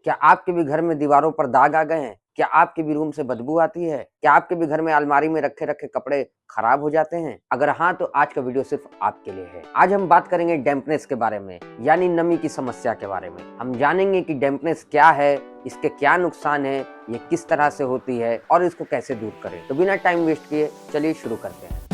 क्या आपके भी घर में दीवारों पर दाग आ गए हैं? क्या आपके भी रूम से बदबू आती है? क्या आपके भी घर में अलमारी में रखे-रखे कपड़े खराब हो जाते हैं? अगर हाँ, तो आज का वीडियो सिर्फ आपके लिए है। आज हम बात करेंगे डैम्पनेस के बारे में, यानी नमी की समस्या के बारे में। हम जानेंगे कि डैम्पनेस क्या है, इसके क्या नुकसान है, ये किस तरह से होती है और इसको कैसे दूर करें। तो बिना टाइम वेस्ट किए चलिए शुरू करते हैं।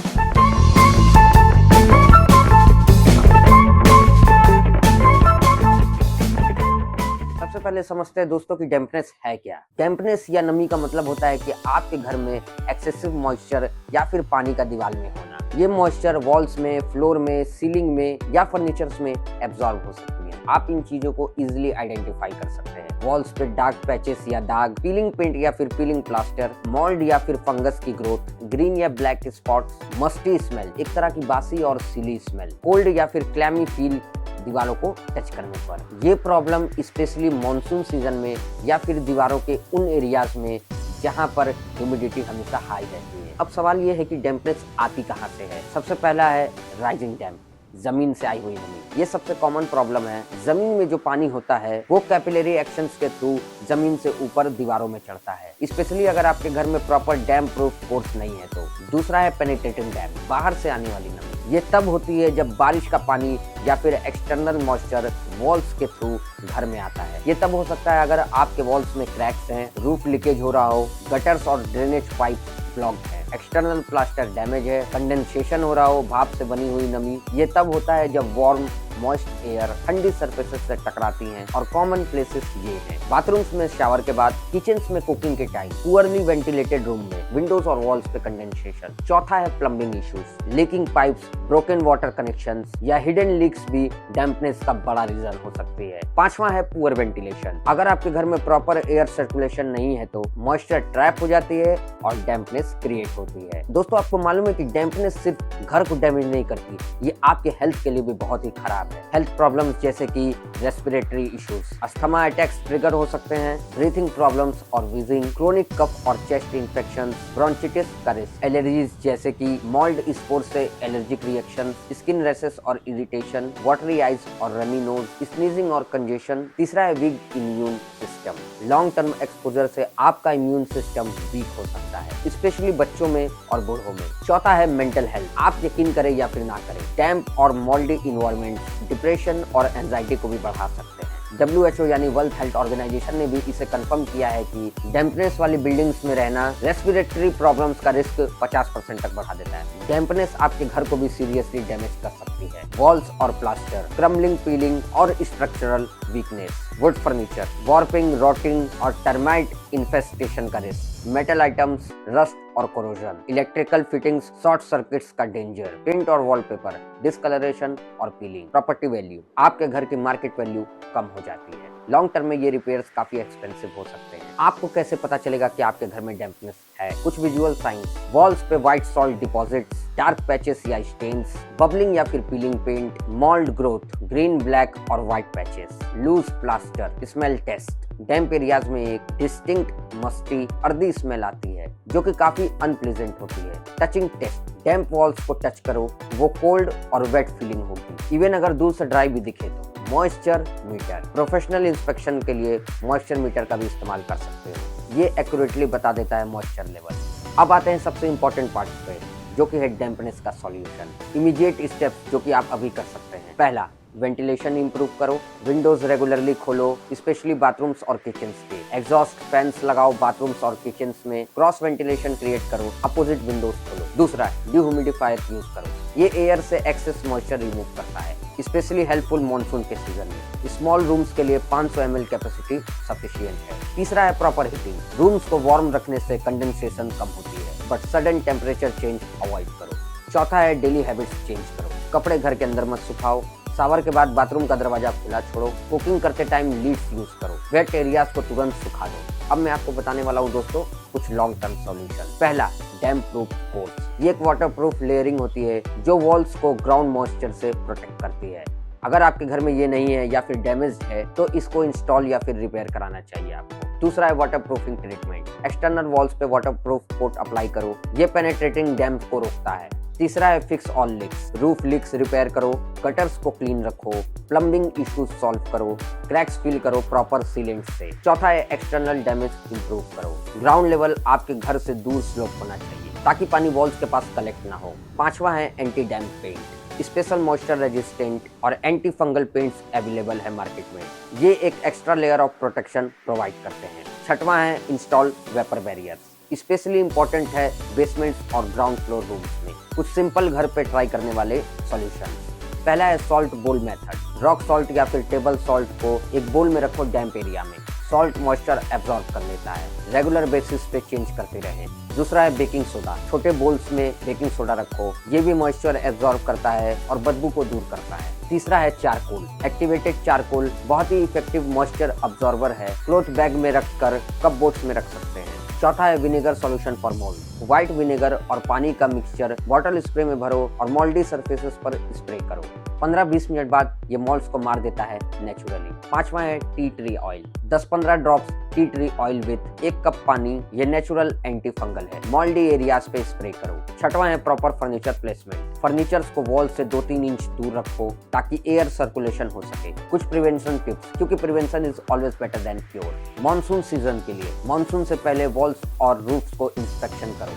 सबसे पहले समझते हैं दोस्तों कि डैम्पनेस है क्या। डैम्पनेस या नमी का मतलब होता है कि आपके घर में एक्सेसिव मॉइस्चर या फिर पानी का दीवार में होना। ये मॉइस्चर वॉल्स में, फ्लोर में, सीलिंग में या फर्नीचर्स में एब्जॉर्ब हो सकती है। आप इन चीजों को इजीली आइडेंटिफाई कर सकते हैं। वॉल्स पे डार्क पैचेस या दाग, पीलिंग पेंट या फिर पीलिंग प्लास्टर, मोल्ड या फिर फंगस की ग्रोथ, ग्रीन या ब्लैक स्पॉट्स, मस्टी स्मेल, एक तरह की बासी और सीली स्मेल, कोल्ड या फिर क्लैमी फील दीवारों को टच करने पर। ये प्रॉब्लम स्पेशली मॉनसून सीजन में या फिर दीवारों के उन एरियाज में जहां पर ह्यूमिडिटी हमेशा हाई रहती है। अब सवाल ये है कि डैम्पनेस आती कहां से है। सबसे पहला है राइजिंग डैम्प, जमीन से आई हुई नमी। ये सबसे कॉमन प्रॉब्लम है। जमीन में जो पानी होता है वो कैपिलरी एक्शंस के थ्रू जमीन से ऊपर दीवारों में चढ़ता है, स्पेशली अगर आपके घर में प्रॉपर डैम्प प्रूफ कोर्स नहीं है तो। दूसरा है पेनिट्रेटिंग डैम्प, बाहर से आने वाली नमी। ये तब होती है जब बारिश का पानी या फिर एक्सटर्नल मॉइस्चर वॉल्स के थ्रू घर में आता है। ये तब हो सकता है अगर आपके वॉल्स में क्रैक्स हैं, रूफ लीकेज हो रहा हो, गटर्स और ड्रेनेज पाइप ब्लॉक्ड है, एक्सटर्नल प्लास्टर डैमेज है, कंडेंसेशन हो रहा हो, भाप से बनी हुई नमी। ये तब होता है जब वार्म मॉइस्ट एयर ठंडी सरफेसेस से टकराती हैं और कॉमन प्लेसेस ये हैं। बाथरूम्स में शावर के बाद, किचन्स में कुकिंग के टाइम, पुअरली वेंटिलेटेड रूम में, विंडोज और वॉल्स पे कंडेंसेशन। चौथा है plumbing issues, leaking pipes, broken water connections या हिडन लीक्स भी डैम्पनेस का बड़ा रीजन हो सकती है। पांचवा है पुअर वेंटिलेशन, अगर आपके घर में प्रॉपर एयर सर्कुलेशन नहीं है तो मॉइस्चर ट्रैप हो जाती है और डैम्पनेस क्रिएट होती है। दोस्तों, आपको मालूम है कि डैम्पनेस सिर्फ घर को डैमेज नहीं करती, ये आपके हेल्थ के लिए भी बहुत ही खराब है। हेल्थ प्रॉब्लम्स जैसे कि respiratory issues, asthma attacks trigger हो सकते हैं, ब्रीथिंग प्रॉब्लम्स और वीजिंग, क्रोनिक कफ और चेस्ट इंफेक्शन, ब्रोंचिटिस का रिस्क, एलर्जीज जैसे कि मोल्ड स्पोर से एलर्जिक रिएक्शन, स्किन रैशेस और इरिटेशन, वाटरी आइज और रनी नोज, स्नीजिंग और कंजेशन। तीसरा है week immune system, long term exposure से आपका इम्यून सिस्टम वीक हो सकता है, स्पेशली बच्चों में और बूढ़ों में। चौथा है मेंटल हेल्थ, आप यकीन करें या फिर ना करें, डैम्प और मोल्डी इन्वायरमेंट डिप्रेशन और एंजाइटी को भी बढ़ा सकते हैं। WHO यानी वर्ल्ड हेल्थ ऑर्गेनाइजेशन ने भी इसे कंफर्म किया है कि डैम्पनेस वाली बिल्डिंग्स में रहना रेस्पिरेटरी प्रॉब्लम्स का रिस्क 50% तक बढ़ा देता है। डैम्पनेस आपके घर को भी सीरियसली डैमेज कर सकती है। वॉल्स और प्लास्टर, क्रम्बलिंग, पीलिंग और structural weakness, would furniture, warping, rotting और टर्माइट इन्फेस्टेशन का रिस्क, मेटल आइटम्स, रस्ट और corrosion, electrical fittings, short circuits का डेंजर, पेंट और वॉलपेपर, डिस्कलरेशन और पीलिंग। प्रॉपर्टी वैल्यू, आपके घर की मार्केट वैल्यू कम हो जाती है। लॉन्ग टर्म में ये रिपेयर्स काफी एक्सपेंसिव हो सकते हैं। आपको कैसे पता चलेगा कि आपके घर में डैम्पनेस है? कुछ विजुअल साइंस, वॉल्स पे white salt deposits, dark patches या स्टेन्स, बबलिंग या फिर peeling paint, mould growth, green, black और white patches, loose plaster, smell test, damp areas में एक डिस्टिंक्ट मस्टी अर्दी स्मेल आती है जो कि काफी अनप्लेजेंट होती है। टचिंग टेस्ट, डैम्प वॉल्स को टच करो, वो कोल्ड और वेट फीलिंग होगी, इवन अगर दूर से ड्राई भी दिखे तो। मॉइस्चर मीटर, प्रोफेशनल इंस्पेक्शन के लिए मॉइस्चर मीटर का भी इस्तेमाल कर सकते हो, ये एक्यूरेटली बता देता है मॉइस्चर लेवल। अब आते हैं सबसे इंपॉर्टेंट पार्ट पे, जो कि है डैम्पनेस का सॉल्यूशन। इमीडिएट स्टेप्स जो कि आप अभी कर सकते हैं। पहला, वेंटिलेशन इंप्रूव करो, विंडोज रेगुलरली खोलो, स्पेशली बाथरूम्स और किचन्स के। एग्जॉस्ट फैंस लगाओ बाथरूम्स और किचन्स में, क्रॉस वेंटिलेशन क्रिएट करो, अपोजिट विंडोज खोलो। दूसरा, डिह्यूमिडिफायर यूज करो, ये एयर से एक्सेस मॉइस्चर रिमूव करता है, स्पेशली हेल्पफुल मॉनसून के सीजन में। स्मॉल रूम्स के लिए 500 ml कैपेसिटी सफिशिएंट है। तीसरा है प्रॉपर हीटिंग, रूम्स को वार्म रखने से कंडेंसेशन कम होती है, but sudden temperature change avoid करो। चौथा है डेली हैबिट्स चेंज करो, कपड़े घर के अंदर मत सुखाओ, शावर के बाद बाथरूम का दरवाजा खुला छोड़ो, कुकिंग करते टाइम लीड्स यूज करो, वेट एरियाज को तुरंत सुखा दो। अब मैं आपको बताने वाला हूँ दोस्तों कुछ लॉन्ग टर्म सॉल्यूशन। पहला, डैम्प प्रूफ कोर्स, ये एक वाटर प्रूफ लेयरिंग होती है जो वॉल्स को ग्राउंड मॉइस्चर से प्रोटेक्ट करती है। अगर आपके घर में ये नहीं है या फिर डैमेज है तो इसको इंस्टॉल या फिर रिपेयर कराना चाहिए आपको। दूसरा है water proofing treatment, external walls पे वाटर प्रूफ कोट अप्लाई करो, ये पेनेट्रेटिंग डैम्प को रोकता है। तीसरा है fix all leaks, roof leaks repair करो, गटर्स को क्लीन रखो, प्लम्बिंग इश्यूज सॉल्व करो, क्रैक्स फिल करो प्रॉपर सीलेंट से। चौथा है एक्सटर्नल डैमेज इंप्रूव करो, ग्राउंड लेवल आपके घर से दूर स्लोप होना चाहिए ताकि पानी वॉल्स के पास कलेक्ट ना हो। पांचवा है एंटी डैम्प पेंट, स्पेशल मॉइस्चर रेजिस्टेंट और एंटी फंगल पेंट्स अवेलेबल है मार्केट में। ये एक extra layer of protection provide करते हैं। छठवां है install vapour barriers, specially important है बेसमेंट्स और ग्राउंड फ्लोर रूम्स में। कुछ सिंपल घर पे ट्राई करने वाले सॉल्यूशन। पहला है सॉल्ट बोल मेथड, रॉक सॉल्ट या फिर टेबल सॉल्ट को एक बोल में रखो डैम्प एरिया में। सॉल्ट मॉइस्चर एब्जॉर्ब कर लेता है, रेगुलर बेसिस पे चेंज करते रहें। दूसरा है बेकिंग सोडा, छोटे बोल्स में बेकिंग सोडा रखो, ये भी मॉइस्चर एब्जॉर्ब करता है और बदबू को दूर करता है। तीसरा है चारकोल, एक्टिवेटेड चारकोल बहुत ही इफेक्टिव मॉइस्चर अब्जॉर्बर है, क्लॉथ बैग में रखकर कप बोट्स में रख सकते हैं। चौथा है vinegar solution for mould, white vinegar और पानी का मिक्सचर बॉटल स्प्रे में भरो और मोल्डी सरफेसेस पर स्प्रे करो। 15-20 मिनट बाद ये मोल्ड्स को मार देता है नेचुरली। पांचवा है tea tree oil, 10-15 drops tea tree oil with 1 cup पानी, ये नेचुरल एंटी फंगल है, मोल्डी एरियाज पे स्प्रे करो। छठवां है प्रॉपर फर्नीचर प्लेसमेंट, फर्नीचर्स को वॉल से 2-3 इंच दूर रखो ताकि एयर सर्कुलेशन हो सके। कुछ प्रिवेंशन टिप्स, क्योंकि prevention is always better than cure. Monsoon season के लिए मॉनसून से पहले वॉल्स और रूफ्स को इंस्पेक्शन करो,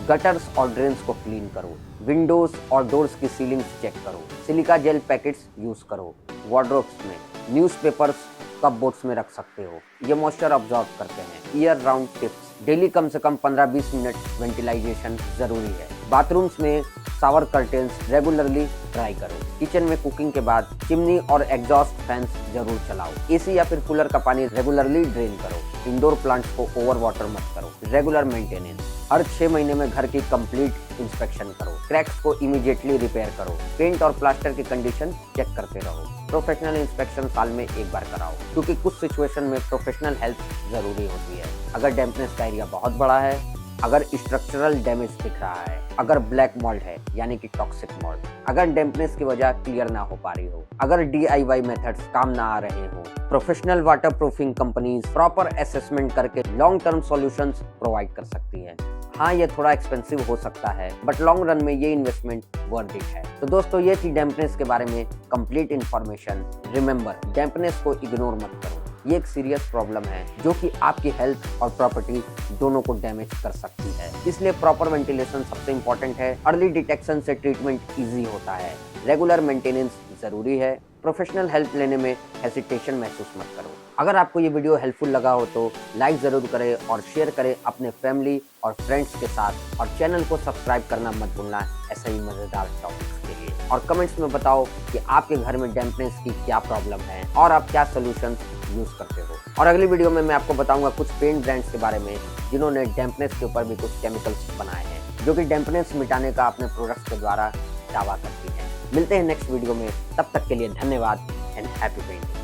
गटर्स और ड्रेन्स को क्लीन करो, विंडोज और डोर्स की सीलिंग्स चेक करो, सिलिका जेल पैकेट्स यूज करो। वार्डरोब्स में न्यूज़पेपर्स कप बोर्ड्स में रख सकते हो, ये मॉइस्चर अब्जॉर्ब करते हैं। ईयर राउंड टिप्स, डेली कम से कम 15-20 मिनट वेंटिलाइजेशन जरूरी है। बाथरूम्स में शावर कर्टेन्स रेगुलरली ट्राई करो। किचन में कुकिंग के बाद चिमनी और एग्जॉस्ट फैंस जरूर चलाओ। एसी या फिर कूलर का पानी रेगुलरली ड्रेन करो। इंडोर प्लांट्स को ओवर वाटर मत करो। रेगुलर मेंटेनेंस, हर 6 महीने में घर की कंप्लीट इंस्पेक्शन करो। क्रैक्स को इमीडिएटली रिपेयर करो। पेंट और प्लास्टर की कंडीशन चेक करते रहो। प्रोफेशनल इंस्पेक्शन साल में एक बार कराओ, क्योंकि कुछ सिचुएशन में प्रोफेशनल हेल्प जरूरी होती है। अगर डैम्पनेस का एरिया बहुत बड़ा है, अगर स्ट्रक्चरल डैमेज दिख रहा है, अगर ब्लैक मोल्ड है यानी कि टॉक्सिक मोल्ड, अगर डैम्पनेस की वजह क्लियर ना हो पा रही हो, अगर DIY मेथड्स काम ना आ रहे हो, professional water proofing companies proper assessment करके लॉन्ग टर्म सॉल्यूशंस प्रोवाइड कर सकती है। हाँ, ये थोड़ा एक्सपेंसिव हो सकता है, बट लॉन्ग रन में ये इन्वेस्टमेंट वर्थ इट है। तो दोस्तों, ये थी डैम्पनेस के बारे में कंप्लीट इन्फॉर्मेशन। रिमेंबर, डैम्पनेस को इग्नोर मत करो, ये एक सीरियस प्रॉब्लम है जो कि आपकी हेल्थ और प्रॉपर्टी दोनों को डैमेज कर सकती है। इसलिए प्रॉपर वेंटिलेशन सबसे इंपॉर्टेंट है। अर्ली डिटेक्शन से ट्रीटमेंट इजी होता है। रेगुलर मेंटेनेंस जरूरी है। प्रोफेशनल हेल्प लेने में हेसिटेशन महसूस मत करो। अगर आपको ये वीडियो हेल्पफुल लगा हो तो लाइक जरूर करें और शेयर करें अपने फैमिली और फ्रेंड्स के साथ, और चैनल को सब्सक्राइब करना मत भूलना ऐसे ही मजेदार टॉपिक्स के लिए। और कमेंट्स में बताओ कि आपके घर में डैम्पनेस की क्या प्रॉब्लम है और आप क्या सोल्यूशन यूज करते हो। और अगली वीडियो में मैं आपको बताऊंगा कुछ पेंट ब्रांड्स के बारे में जिन्होंने डैम्पनेस के ऊपर भी कुछ केमिकल्स बनाए हैं जो कि डैम्पनेस मिटाने का अपने प्रोडक्ट्स के द्वारा दावा करती हैं। मिलते हैं नेक्स्ट वीडियो में, तब तक के लिए धन्यवाद एंड हैप्पी पेंटिंग।